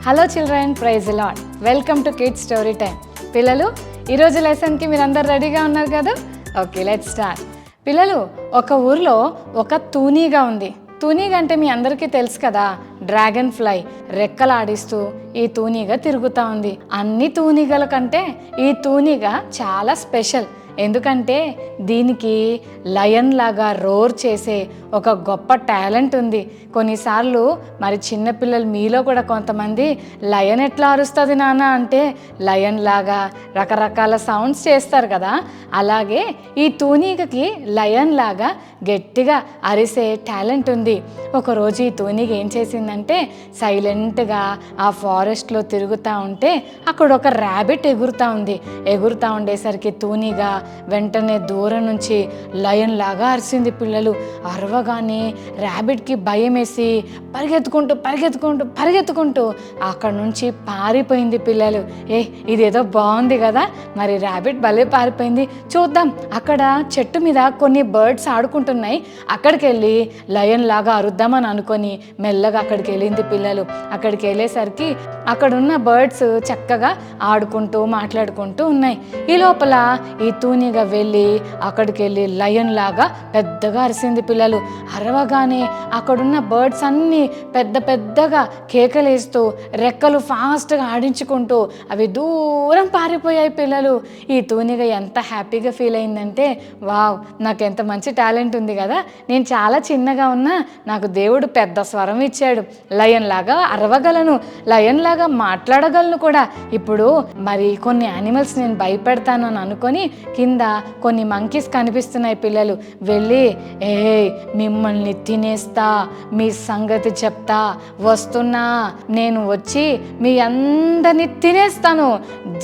Hello children, praise Lord. Welcome to kids story time. పిల్లలు, ఈరోజు లెసన్కి మీరు అందరు రెడీగా ఉన్నారు కదా? Okay, let's start. పిల్లలు, ఒక ఊర్లో ఒక తూనీగా ఉంది. తూనీగ అంటే మీ అందరికీ తెలుసు కదా, డ్రాగన్ ఫ్లై. రెక్కలాడిస్తూ ఈ తూనీగ తిరుగుతూ ఉంది. అన్ని తూనీగల కంటే ఈ తూనీగ చాలా స్పెషల్. ఎందుకంటే దీనికి లయన్ లాగా రోర్ చేసే ఒక గొప్ప టాలెంట్ ఉంది. కొన్నిసార్లు మరి చిన్నపిల్లలు మీలో కూడా కొంతమంది లయన్ ఎట్లా అరుస్తుంది నాన్న అంటే లయన్ లాగా రకరకాల సౌండ్స్ చేస్తారు కదా, అలాగే ఈ తూనీగకి లయన్ లాగా గట్టిగా అరిసే టాలెంట్ ఉంది. ఒకరోజు ఈ తూనీగ ఏం చేసిందంటే సైలెంట్గా ఆ ఫారెస్ట్లో తిరుగుతూ ఉంటే అక్కడ ఒక ర్యాబిట్ ఎగురుతూ ఉంది. ఎగురుతూ ఉండేసరికి తూనీగ వెంటనే దూరం నుంచి లయన్ లాగా అరిసింది. పిల్లలు అరవగానే ర్యాబిట్కి భయం వేసి పరిగెత్తుకుంటూ పరిగెత్తుకుంటూ పరిగెత్తుకుంటూ అక్కడ నుంచి పారిపోయింది. పిల్లలు, ఇదేదో బాగుంది కదా, మరి ర్యాబిట్ భలే పారిపోయింది, చూద్దాం. అక్కడ చెట్టు మీద కొన్ని బర్డ్స్ ఆడుకుంటున్నాయి, అక్కడికి వెళ్ళి లయన్ లాగా అరుద్దామని అనుకొని మెల్లగా అక్కడికి వెళ్ళింది. పిల్లలు అక్కడికి వెళ్ళేసరికి అక్కడున్న బర్డ్స్ చక్కగా ఆడుకుంటూ మాట్లాడుకుంటూ ఉన్నాయి. ఈ లోపల ఈ తూనీగ వెళ్ళి అక్కడికి వెళ్ళి లయన్ లాగా పెద్దగా అరిసింది. పిల్లలు అరవగానే అక్కడున్న బర్డ్స్ అన్నీ పెద్ద పెద్దగా కేకలేస్తూ రెక్కలు ఫాస్ట్గా ఆడించుకుంటూ అవి దూరం పారిపోయాయి. పిల్లలు, ఈ తూనీగ ఎంత హ్యాపీగా ఫీల్ అయిందంటే, వావ్, నాకు ఎంత మంచి టాలెంట్ ఉంది కదా, నేను చాలా చిన్నగా ఉన్నా నాకు దేవుడు పెద్ద స్వరం ఇచ్చాడు, లయన్ లాగా అరవగలను, లయన్ లాగా మాట్లాడగలను కూడా. ఇప్పుడు మరి కొన్ని యానిమల్స్ నేను భయపెడతాను అని అనుకొని కింద కొన్ని మంకీస్ కనిపిస్తున్నాయి. పిల్లలు వెళ్ళి మిమ్మల్ని తినేస్తా, మీ సంగతి చెప్తా, వస్తున్నా, నేను వచ్చి మీ అందరినీ తినేస్తాను,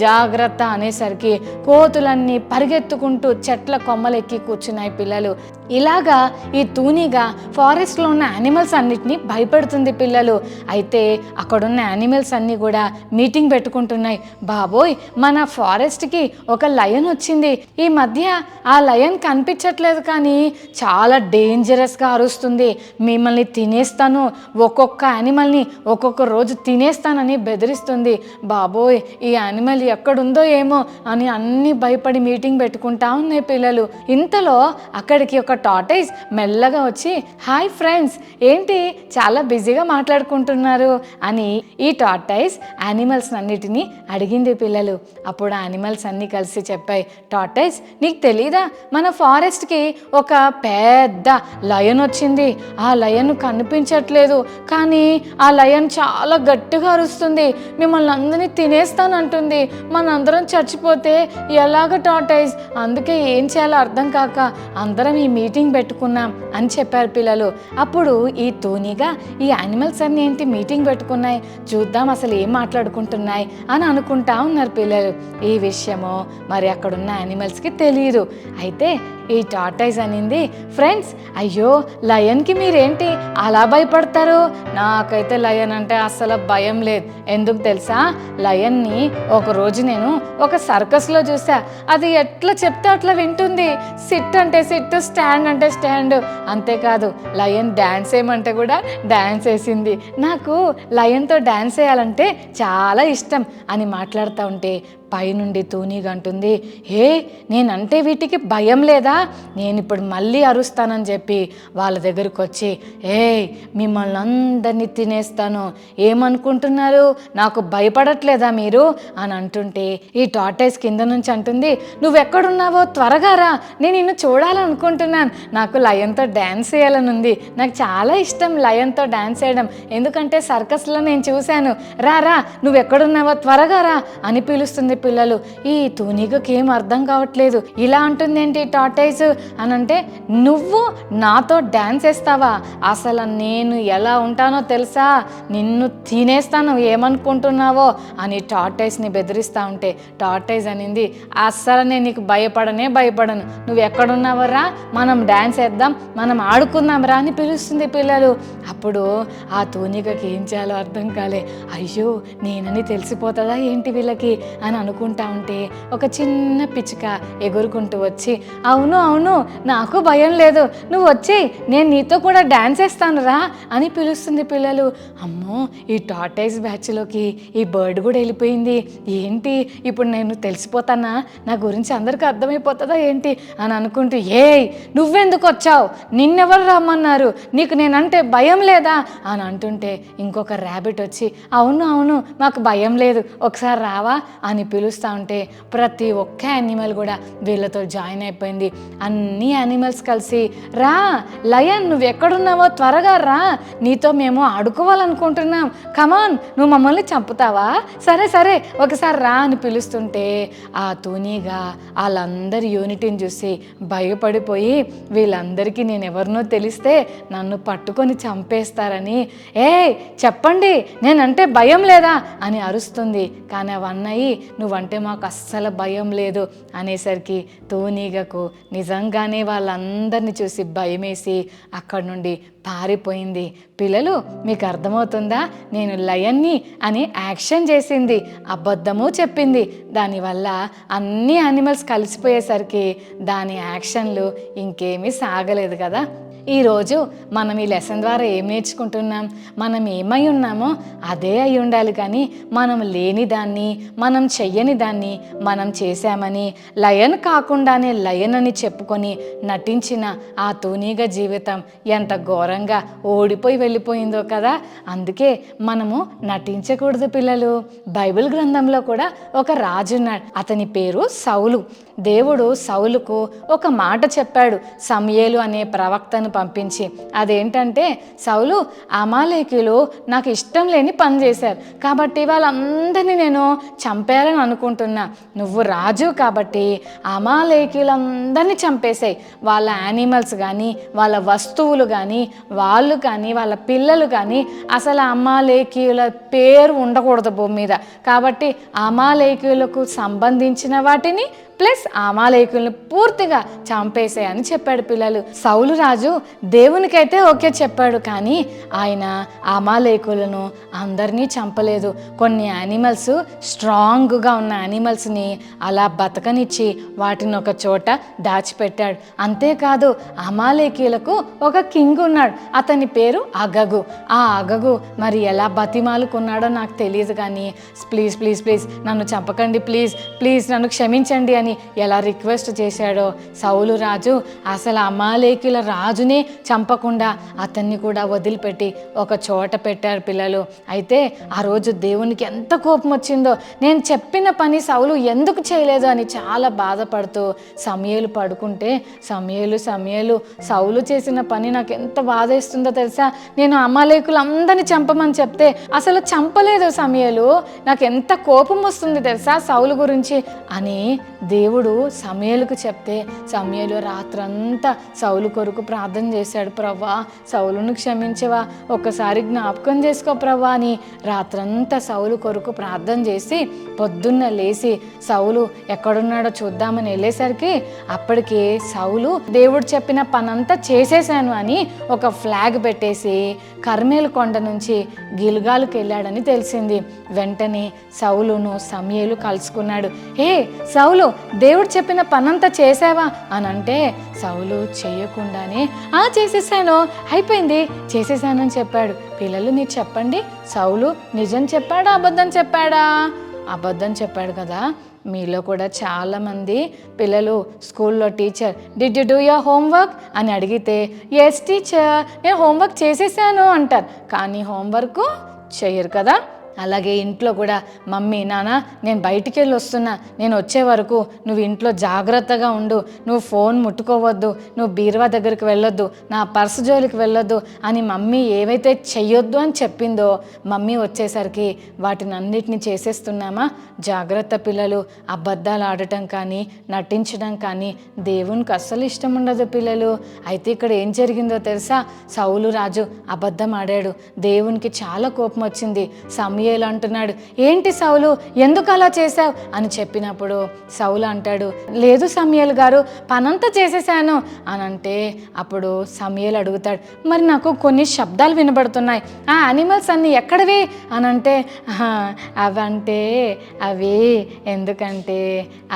జాగ్రత్త అనేసరికి కోతులన్నీ పరిగెత్తుకుంటూ చెట్ల కొమ్మలెక్కి కూర్చున్నాయి. పిల్లలు ఇలాగా ఈ తూనీగ ఫారెస్ట్లో ఉన్న యానిమల్స్ అన్నిటినీ భయపెడుతుంది. పిల్లలు అయితే అక్కడున్న యానిమల్స్ అన్నీ కూడా మీటింగ్ పెట్టుకుంటున్నాయి. బాబోయ్, మన ఫారెస్ట్కి ఒక లయన్ వచ్చింది, ఈ మధ్య ఆ లయన్ కనిపించట్లేదు కానీ చాలా డేంజరస్గా అరుస్తుంది, మిమ్మల్ని తినేస్తాను, ఒక్కొక్క యానిమల్ని ఒక్కొక్క రోజు తినేస్తానని బెదిరిస్తుంది. బాబోయ్, ఈ యానిమల్ ఎక్కడుందో ఏమో అని అన్నీ భయపడి మీటింగ్ పెట్టుకుంటా ఉన్నాయి. పిల్లలు ఇంతలో అక్కడికి ఒక టార్టాయిస్ మెల్లగా వచ్చి, హాయ్ ఫ్రెండ్స్, ఏంటి చాలా బిజీగా మాట్లాడుకుంటున్నారు అని ఈ టార్టాయిస్ యానిమల్స్ అన్నిటినీ అడిగింది. పిల్లలు అప్పుడు యానిమల్స్ అన్నీ కలిసి చెప్పాయి, టార్టాయిస్, నీకు తెలీదా, మన ఫారెస్ట్కి ఒక పెద్ద లయన్ వచ్చింది, ఆ లయన్ కనిపించట్లేదు కానీ ఆ లయన్ చాలా గట్టిగా అరుస్తుంది, మిమ్మల్ని అందరినీ తినేస్తానంటుంది, మనందరం చచ్చిపోతే ఎలాగ టార్టాయిస్, అందుకే ఏం చేయాలో అర్థం కాక అందరం ఈ మీటింగ్ పెట్టుకున్నాం అని చెప్పారు. పిల్లలు అప్పుడు ఈ తూనీగ ఈ యానిమల్స్ అన్నీ ఏంటి మీటింగ్ పెట్టుకున్నాయి, చూద్దాం అసలు ఏం మాట్లాడుకుంటున్నాయి అని అనుకుంటా ఉన్నారు. పిల్లలు ఈ విషయము మరి అక్కడున్న యానిమల్స్కి తెలియదు. అయితే ఈ టార్టాయిస్ అనింది, ఫ్రెండ్స్, అయ్యో లయన్కి మీరేంటి అలా భయపడతారు, నాకైతే లయన్ అంటే అస్సలు భయం లేదు, ఎందుకు తెలుసా, లయన్ని ఒకరోజు నేను ఒక సర్కస్లో చూసా, అది ఎట్లా చెప్తే అట్లా వింటుంది, సిట్ అంటే సిట్, స్టాండ్ అంటే స్టాండ్, అంతేకాదు లయన్ డ్యాన్స్ వేయమంటే కూడా డ్యాన్స్ వేసింది, నాకు లయన్తో డ్యాన్స్ వేయాలంటే చాలా ఇష్టం అని మాట్లాడుతూ ఉంటే పైనుండి తూనీగ అంటుంది, నేనంటే వీటికి భయం లేదా, నేను ఇప్పుడు మళ్ళీ అరుస్తానని చెప్పి వాళ్ళ దగ్గరకు వచ్చి, మిమ్మల్ని అందరినీ తినేస్తాను, ఏమనుకుంటున్నారు, నాకు భయపడట్లేదా మీరు అని అంటుంటే ఈ టార్టాయిస్ కింద నుంచి అంటుంది, నువ్వెక్కడున్నావో త్వరగా రా, నేను నిన్ను చూడాలనుకుంటున్నాను, నాకు లయన్తో డ్యాన్స్ వేయాలని ఉంది, నాకు చాలా ఇష్టం లయన్తో డ్యాన్స్ వేయడం, ఎందుకంటే సర్కస్లో నేను చూశాను, రా నువ్వెక్కడున్నావో త్వరగా రా అని పిలుస్తుంది. పిల్లలు ఈ తూనీగకి ఏం అర్థం కావట్లేదు, ఇలా అంటుంది ఏంటి టార్టాయిస్ అని అంటే, నువ్వు నాతో డ్యాన్స్ వేస్తావా, అసలు నేను ఎలా ఉంటానో తెలుసా, నిన్ను తినేస్తాను, ఏమనుకుంటున్నావో అని టార్టాయిస్ని బెదిరిస్తూ ఉంటే టార్టాయిస్ అనింది, అస్సలు నేను నీకు భయపడను, నువ్వు ఎక్కడున్నావో రా, మనం డ్యాన్స్ వేద్దాం, మనం ఆడుకుందాం రా అని పిలుస్తుంది. పిల్లలు అప్పుడు ఆ తూనీగకి ఏం చేయాలో అర్థం కాలే, అయ్యో నేనని తెలిసిపోతుందా ఏంటి వీళ్ళకి అని అనుకుంటా ఉంటే ఒక చిన్న పిచ్చుక ఎగురుకుంటూ వచ్చి, అవును అవును నాకు భయం లేదు, నువ్వు వచ్చి నేను నీతో కూడా డ్యాన్స్ వేస్తాను రా అని పిలుస్తుంది పిల్లలు. అమ్మో, ఈ టార్టైజ్ బ్యాచ్లోకి ఈ బర్డ్ కూడా వెళ్ళిపోయింది, ఏంటి ఇప్పుడు నేను తెలిసిపోతానా, నా గురించి అందరికీ అర్థమైపోతుందా ఏంటి అని అనుకుంటూ, ఏయ్ నువ్వెందుకు వచ్చావు, నిన్నెవరు రమ్మన్నారు, నీకు నేనంటే భయం లేదా అని అంటుంటే ఇంకొక ర్యాబిట్ వచ్చి, అవును అవును మాకు భయం లేదు, ఒకసారి రావా అని పిలుస్తూ ఉంటే ప్రతి ఒక్క యానిమల్ కూడా వీళ్ళతో జాయిన్ అయిపోయింది. అన్ని యానిమల్స్ కలిసి, రా లయన్ నువ్వు ఎక్కడున్నావో త్వరగా రా, నీతో మేము ఆడుకోవాలనుకుంటున్నాం, కమాన్ నువ్వు మమ్మల్ని చంపుతావా, సరే సరే ఒకసారి రా అని పిలుస్తుంటే ఆ తూనీగా వాళ్ళందరి యూనిటీని చూసి భయపడిపోయి, వీళ్ళందరికీ నేను ఎవరినో తెలిస్తే నన్ను పట్టుకొని చంపేస్తారని, చెప్పండి నేనంటే భయం లేదా అని అరుస్తుంది. కానీ అవన్నయ్యి నువ్వంటే మాకు అస్సలు భయం లేదు అనేసరికి తూనీగకు నిజంగానే వాళ్ళందరినీ చూసి భయమేసి అక్కడి నుండి పారిపోయింది. పిల్లలు మీకు అర్థమవుతుందా, నేను లయన్ని అని యాక్షన్ చేసింది, అబద్ధము చెప్పింది. దానివల్ల అన్ని యానిమల్స్ కలిసిపోయేసరికి దాని యాక్షన్లు ఇంకేమీ సాగలేదు కదా. ఈరోజు మనం ఈ లెసన్ ద్వారా ఏం నేర్చుకుంటున్నాం, మనం ఏమై ఉన్నామో అదే అయి ఉండాలి, కానీ మనం లేని దాన్ని, మనం చెయ్యని దాన్ని మనం చేశామని లయన్ కాకుండానే లయన్ అని చెప్పుకొని నటించిన ఆ తూనీగ జీవితం ఎంత ఘోరంగా ఓడిపోయి వెళ్ళిపోయిందో కదా. అందుకే మనము నటించకూడదు పిల్లలు. బైబిల్ గ్రంథంలో కూడా ఒక రాజు ఉన్నాడు, అతని పేరు సౌలు. దేవుడు సౌలుకు ఒక మాట చెప్పాడు సమూయేలు అనే ప్రవక్తను పంపించి. అదేంటంటే, సౌలు అమాలేకీయులు నాకు ఇష్టం లేని పని చేశారు కాబట్టి వాళ్ళందరినీ నేను చంపేయాలని అనుకుంటున్నా, నువ్వు రాజు కాబట్టి అమాలేకీయులందరినీ చంపేశాయి, వాళ్ళ యానిమల్స్ కానీ వాళ్ళ వస్తువులు కానీ వాళ్ళు కానీ వాళ్ళ పిల్లలు కానీ, అసలు అమాలేకీయుల పేరు ఉండకూడదు భూమి మీద, కాబట్టి అమాలేకీయులకు సంబంధించిన వాటిని ప్లస్ అమాలేకులను పూర్తిగా చంపేసాయని చెప్పాడు పిల్లలు. సౌలు రాజు దేవునికైతే ఓకే చెప్పాడు, కానీ ఆయన అమాలేకులను అందరినీ చంపలేదు. కొన్ని యానిమల్స్, స్ట్రాంగ్గా ఉన్న యానిమల్స్ని అలా బతకనిచ్చి వాటిని ఒక చోట దాచిపెట్టాడు. అంతేకాదు అమాలేకీయులకు ఒక కింగ్ ఉన్నాడు, అతని పేరు అగగు. ఆ అగగు మరి ఎలా బతిమాలుకున్నాడో నాకు తెలియదు, కానీ ప్లీజ్ ప్లీజ్ ప్లీజ్ నన్ను చంపకండి, ప్లీజ్ ప్లీజ్ నన్ను క్షమించండి అని ఎలా రిక్వెస్ట్ చేశాడో సౌలు రాజు అసలు అమాలేకీయుల రాజునే చంపకుండా అతన్ని కూడా వదిలిపెట్టి ఒక చోట పెట్టారు పిల్లలు. అయితే ఆ రోజు దేవునికి ఎంత కోపం వచ్చిందో, నేను చెప్పిన పని సౌలు ఎందుకు చేయలేదు అని చాలా బాధపడుతూ సమూయేలు పడుకుంటే, సమూయేలు సౌలు చేసిన పని నాకు ఎంత బాధేస్తుందో తెలుసా, నేను అమాలేకులందరినీ చంపమని చెప్తే అసలు చంపలేదు సమూయేలు, నాకు ఎంత కోపం వస్తుంది తెలుసా సౌలు గురించి అని దేవుడు సమూయేలుకు చెప్తే, సమూయేలు రాత్రంతా సౌలు కొరకు ప్రార్థన చేశాడు. ప్రవ్వా సౌలును క్షమించవా, ఒక్కసారి జ్ఞాపకం చేసుకో ప్రవ్వా అని రాత్రంతా సౌలు కొరకు ప్రార్థన చేసి పొద్దున్న లేచి సౌలు ఎక్కడున్నాడో చూద్దామని వెళ్ళేసరికి అప్పటికి సౌలు దేవుడు చెప్పిన పనంతా చేసేసాను అని ఒక ఫ్లాగ్ పెట్టేసి కర్మేలు కొండ నుంచి గిల్గాలుకి వెళ్ళాడని తెలిసింది. వెంటనే సౌలును సమూయేలు కలుసుకున్నాడు. సౌలు దేవుడు చెప్పిన పనంతా చేసావా అని అంటే సౌలు చేయకుండానే చేసేసాను, అయిపోయింది, చేసేసానని చెప్పాడు. పిల్లలు మీరు చెప్పండి, సౌలు నిజం చెప్పాడా అబద్ధం చెప్పాడా? అబద్ధం చెప్పాడు కదా. మీలో కూడా చాలామంది పిల్లలు స్కూల్లో teacher did you do your homework అని అడిగితే ఎస్ టీచర్ నేను హోంవర్క్ చేసేసాను అంటారు, కానీ హోంవర్క్ చేయరు కదా. అలాగే ఇంట్లో కూడా మమ్మీ నాన్న నేను బయటికి వెళ్ళి వస్తున్నా, నేను వచ్చే వరకు నువ్వు ఇంట్లో జాగ్రత్తగా ఉండు, నువ్వు ఫోన్ ముట్టుకోవద్దు, నువ్వు బీరువా దగ్గరికి వెళ్ళొద్దు, నా పర్సు జోలికి వెళ్ళొద్దు అని మమ్మీ ఏవైతే చెయ్యొద్దు అని చెప్పిందో మమ్మీ వచ్చేసరికి వాటిని అన్నిటిని చేసేస్తున్నామా? జాగ్రత్త పిల్లలు. అబద్ధాలు ఆడటం కానీ నటించడం కానీ దేవునికి అస్సలు ఇష్టం ఉండదు పిల్లలు. అయితే ఇక్కడ ఏం జరిగిందో తెలుసా, సౌలు రాజు అబద్ధం ఆడాడు, దేవునికి చాలా కోపం వచ్చింది. సమూయేలు సమూయేలు అంటున్నాడు, ఏంటి సౌలు ఎందుకు అలా చేశావు అని చెప్పినప్పుడు సౌలు అంటాడు, లేదు సమూయేలు గారు, పనంతా చేసేసాను అని అంటే అప్పుడు సమూయేలు అడుగుతాడు, మరి నాకు కొన్ని శబ్దాలు వినబడుతున్నాయి, ఆ యానిమల్స్ అన్నీ ఎక్కడవి అని అంటే, అవంటే అవి ఎందుకంటే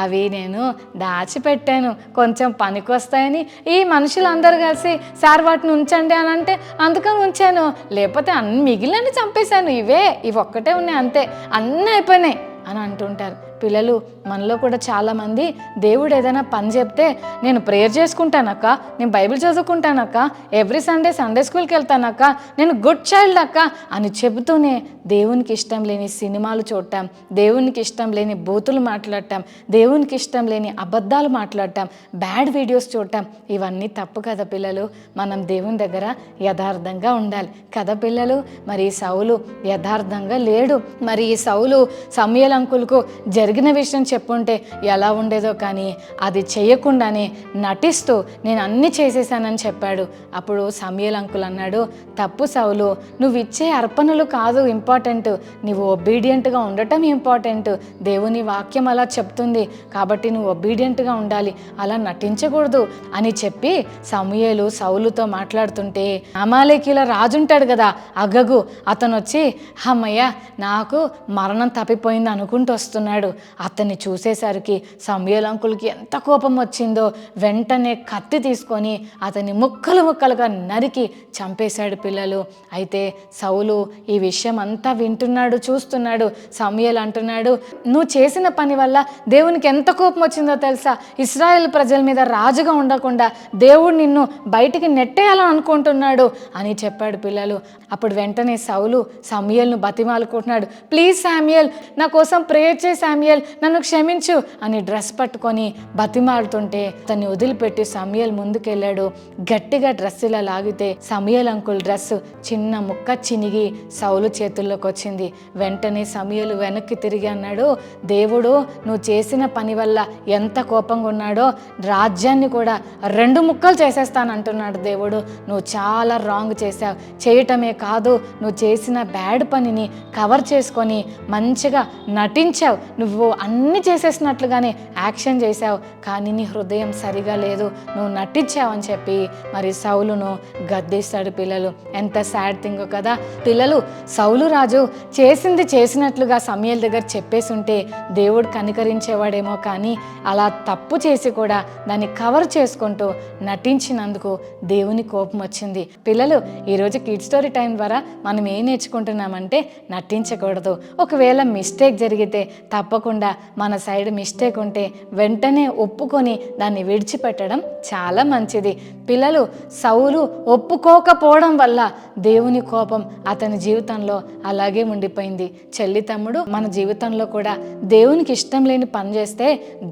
అవి నేను దాచిపెట్టాను, కొంచెం పనికి వస్తాయని ఈ మనుషులందరూ కలిసి సార్ వాటిని ఉంచండి అని అంటే అందుకని ఉంచాను, లేకపోతే అన్ని మిగిలినని చంపేశాను, ఇవి ఒక్కటే ఉన్నాయి అంతే, అన్నీ అయిపోయినాయి అని అంటుంటారు. పిల్లలు, మనలో కూడా చాలామంది దేవుడు ఏదైనా పని చెప్తే నేను ప్రేయర్ చేసుకుంటానక్క, నేను బైబిల్ చదువుకుంటానక్క, ఎవ్రీ సండే స్కూల్కి వెళ్తానక్క, నేను గుడ్ చైల్డ్ అక్క అని చెబుతూనే దేవునికి ఇష్టం లేని సినిమాలు చూడటం, దేవునికి ఇష్టం లేని బూతులు మాట్లాడటం, దేవునికి ఇష్టం లేని అబద్ధాలు మాట్లాడటం, బ్యాడ్ వీడియోస్ చూడటం, ఇవన్నీ తప్పు కదా పిల్లలు. మనం దేవుని దగ్గర యథార్థంగా ఉండాలి కదా పిల్లలు. మరి ఈ సౌలు యథార్థంగా లేడు. మరి ఈ సౌలు సమూయేలు అంకుల్కు జరిగిన విషయం చెప్పుంటే ఎలా ఉండేదో, కానీ అది చేయకుండానే నటిస్తూ నేను అన్నీ చేసేసానని చెప్పాడు. అప్పుడు సమూయేలు అంకుల్ అన్నాడు, తప్పు సౌలు, నువ్వు ఇచ్చే అర్పణలు కాదు ఇంపార్టెంట్, నువ్వు ఒబీడియంట్గా ఉండటం ఇంపార్టెంట్. దేవుని వాక్యం అలా చెప్తుంది కాబట్టి నువ్వు ఒబీడియంట్గా ఉండాలి, అలా నటించకూడదు అని చెప్పి సమూయేలు సౌలుతో మాట్లాడుతుంటే అమాలేకీల రాజు ఉంటాడు కదా అగగు, అతను వచ్చి అమ్మయ్య నాకు మరణం తప్పిపోయింది అనుకుంటూ వస్తున్నాడు. అతన్ని చూసేసరికి సమూయేలు అంకుల్కి ఎంత కోపం వచ్చిందో వెంటనే కత్తి తీసుకొని అతన్ని ముక్కలుగా నరికి చంపేశాడు పిల్లలు. అయితే సౌలు ఈ విషయం అంతా వింటున్నాడు, చూస్తున్నాడు. సమూయేలు అంటున్నాడు, నువ్వు చేసిన పని వల్ల దేవునికి ఎంత కోపం వచ్చిందో తెలుసా, ఇశ్రాయేల్ ప్రజల మీద రాజుగా ఉండకుండా దేవుడు నిన్ను బయటికి నెట్టేయాలని అనుకుంటున్నాడు అని చెప్పాడు పిల్లలు. అప్పుడు వెంటనే సౌలు సమూయేలును బతిమాలుకుంటున్నాడు, ప్లీజ్ శామ్యూయల్, నా కోసం ప్రేయర్ చేయి శామ్యూయల్, నన్ను క్షమించు అని డ్రెస్ పట్టుకొని బతిమాలుతుంటే అతన్ని వదిలిపెట్టి సమూయేలు ముందుకెళ్ళాడు. గట్టిగా డ్రెస్ ఇలా లాగితే సమూయేలు అంకుల్ డ్రెస్ చిన్న ముక్క చినిగి సౌలు చేతుల్లోకి వచ్చింది. వెంటనే సమూయేలు వెనక్కి తిరిగి అన్నాడు, దేవుడు నువ్వు చేసిన పని వల్ల ఎంత కోపంగా ఉన్నాడో రాజ్యాన్ని కూడా 2 ముక్కలు చేసేస్తానంటున్నాడు దేవుడు. నువ్వు చాలా రాంగ్ చేశావు, చేయటమే కాదు నువ్వు చేసిన బ్యాడ్ పనిని కవర్ చేసుకొని మంచిగా నటించావు, నువ్వు అన్నీ చేసేసినట్లుగానే యాక్షన్ చేశావు, కానీ నీ హృదయం సరిగా లేదు, నువ్వు నటించావు అని చెప్పి మరి సౌలును గద్దిస్తాడు పిల్లలు. ఎంత సాడ్ థింగ్ కదా పిల్లలు. సౌలు రాజు చేసింది చేసినట్లుగా సమూయేలు దగ్గర చెప్పేసి ఉంటే దేవుడు కనికరించేవాడేమో, కానీ అలా తప్పు చేసి కూడా దాన్ని కవర్ చేసుకుంటూ నటించినందుకు దేవుని కోపం వచ్చింది. పిల్లలు, ఈరోజు కిడ్ స్టోరీ టైం ద్వారా మనం ఏం నేర్చుకుంటున్నామంటే నటించకూడదు. ఒకవేళ మిస్టేక్ జరిగితే తప్పకుండా మన సైడ్ మిస్టేక్ ఉంటే వెంటనే ఒప్పుకొని దాన్ని విడిచిపెట్టడం చాలా మంచిది. పిల్లలు, సౌలు ఒప్పుకోకపోవడం వల్ల దేవుని కోపం అతని జీవితంలో అలాగే ఉండిపోయింది. చెల్లి తమ్ముడు, మన జీవితంలో కూడా దేవునికి ఇష్టం లేని పని చేస్తే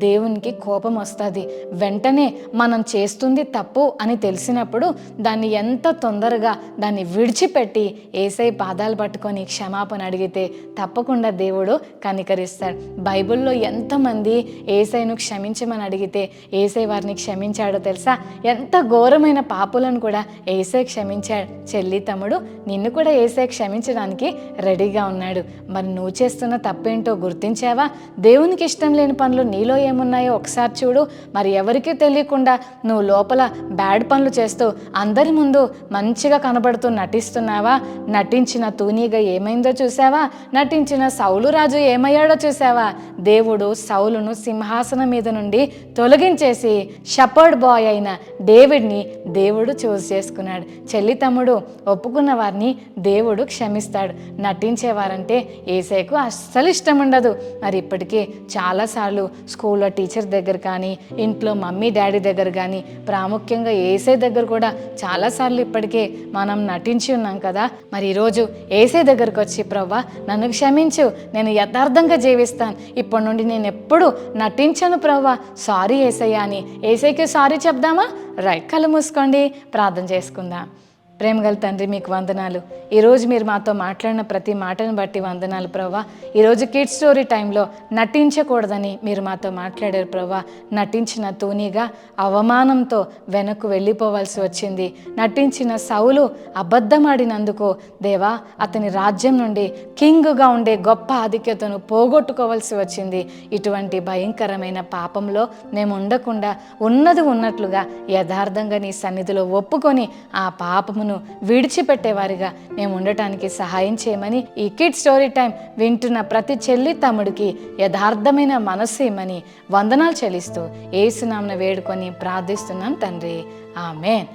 దేవునికి కోపం వస్తుంది. వెంటనే మనం చేస్తుంది తప్పు అని తెలిసినప్పుడు దాన్ని ఎంత తొందరగా దాన్ని విడిచిపెట్టి యేసయ్య పాదాలు పట్టుకొని క్షమాపణ అడిగితే తప్పకుండా దేవుడు కనికరిస్తాడు. బైబిల్లో ఎంతమంది యేసయ్యను క్షమించమని అడిగితే యేసయ్య వారిని క్షమించాడో తెలుసా? ఎంత ఘోరమైన పాపులను కూడా యేసయ్య క్షమించాడు. చెల్లి తమ్ముడు, నిన్ను కూడా యేసయ్య క్షమించడానికి రెడీగా ఉన్నాడు. మరి నువ్వు చేస్తున్న తప్పేంటో గుర్తించావా? దేవునికి ఇష్టం లేని పనులు నీలో ఏమున్నాయో ఒకసారి చూడు. మరి ఎవరికీ తెలియకుండా నువ్వు లోపల బ్యాడ్ పనులు చేస్తూ అందరి ముందు మంచిగా కనబడుతూ నటిస్తున్నావా? నటించిన తూనీగా ఏమైందో చూసావా? నటించిన సౌలు రాజు ఏమయ్యాడో చూసావా? దేవుడు సౌలును సింహాసనం మీద నుండి తొలగించేసి షెపర్డ్ బాయ్ అయిన డేవిడ్ని దేవుడు చూస్ చేసుకున్నాడు. చెల్లి తమ్ముడు, ఒప్పుకున్న వారిని దేవుడు క్షమిస్తాడు. నటించేవారంటే యేసయ్యకు అస్సలు ఇష్టం ఉండదు. మరి ఇప్పటికే చాలాసార్లు స్కూల్లో టీచర్ దగ్గర కానీ, ఇంట్లో మమ్మీ డాడీ దగ్గర కానీ, ప్రాముఖ్యంగా యేసయ్య దగ్గర కూడా చాలాసార్లు ఇప్పటికే మనం నటించి ఉన్నాం కదా. మరి ఈరోజు యేసయ్య దగ్గరకు వచ్చి, ప్రభువా నన్ను క్షమించు, నేను యథార్థంగా జీవిస్తాను, ఇప్పటి నుండి నేను ఎప్పుడు నటించను ప్రభువా, సారీ యేసయ్య అని యేసయ్యకి సారీ చెప్దామా? రైట్, కళ్ళు మూసుకోండి, ప్రార్థన చేసుకుందాం. ప్రేమగల తండ్రి మీకు వందనాలు. ఈరోజు మీరు మాతో మాట్లాడిన ప్రతి మాటను బట్టి వందనాలు ప్రభా. ఈరోజు కిడ్స్ స్టోరీ టైంలో నటించకూడదని మీరు మాతో మాట్లాడారు ప్రభా. నటించిన తూనీగా అవమానంతో వెనక్కు వెళ్ళిపోవాల్సి వచ్చింది. నటించిన సౌలు అబద్ధమాడినందుకు దేవా అతని రాజ్యం నుండి కింగ్గా ఉండే గొప్ప ఆధిక్యతను పోగొట్టుకోవాల్సి వచ్చింది. ఇటువంటి భయంకరమైన పాపంలో మేము ఉండకుండా ఉన్నది ఉన్నట్లుగా యథార్థంగా నీ సన్నిధిలో ఒప్పుకొని ఆ పాపమును విడిచిపెట్టేవారిగా మేము ఉండటానికి సహాయం చేయమని ఈ కిడ్ స్టోరీ టైం వింటున్న ప్రతి చెల్లి తమ్ముడికి యథార్థమైన మనస్సు ఇమ్మని వందనాలు చెల్లిస్తూ యేసునామమున వేడుకొని ప్రార్థిస్తున్నాం తండ్రి. ఆమేన్.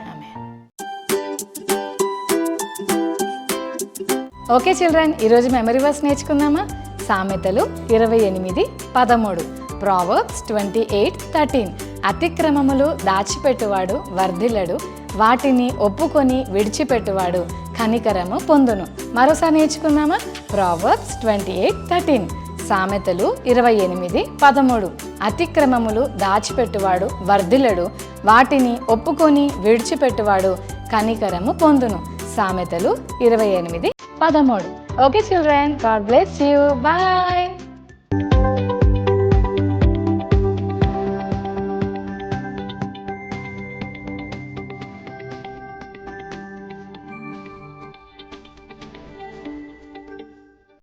ఓకే చిల్డ్రన్, ఈరోజు మెమరీ వర్స్ నేర్చుకుందామా? సామెతలు 28:13, ప్రావర్బ్స్ 28:13. అతిక్రమములు దాచిపెట్టువాడు వర్ధిల్లడు, వాటిని ఒప్పుకొని విడిచిపెట్టువాడు కనికరము పొందును. మరోసారి నేర్చుకుందామా? ప్రావర్బ్స్ 28:13, సామెతలు 28:13. అతిక్రమములు దాచిపెట్టువాడు వర్ధిల్లడు, వాటిని ఒప్పుకొని విడిచిపెట్టువాడు కనికరము పొందును. సామెతలు 28:13. Okay children, God bless you. Bye.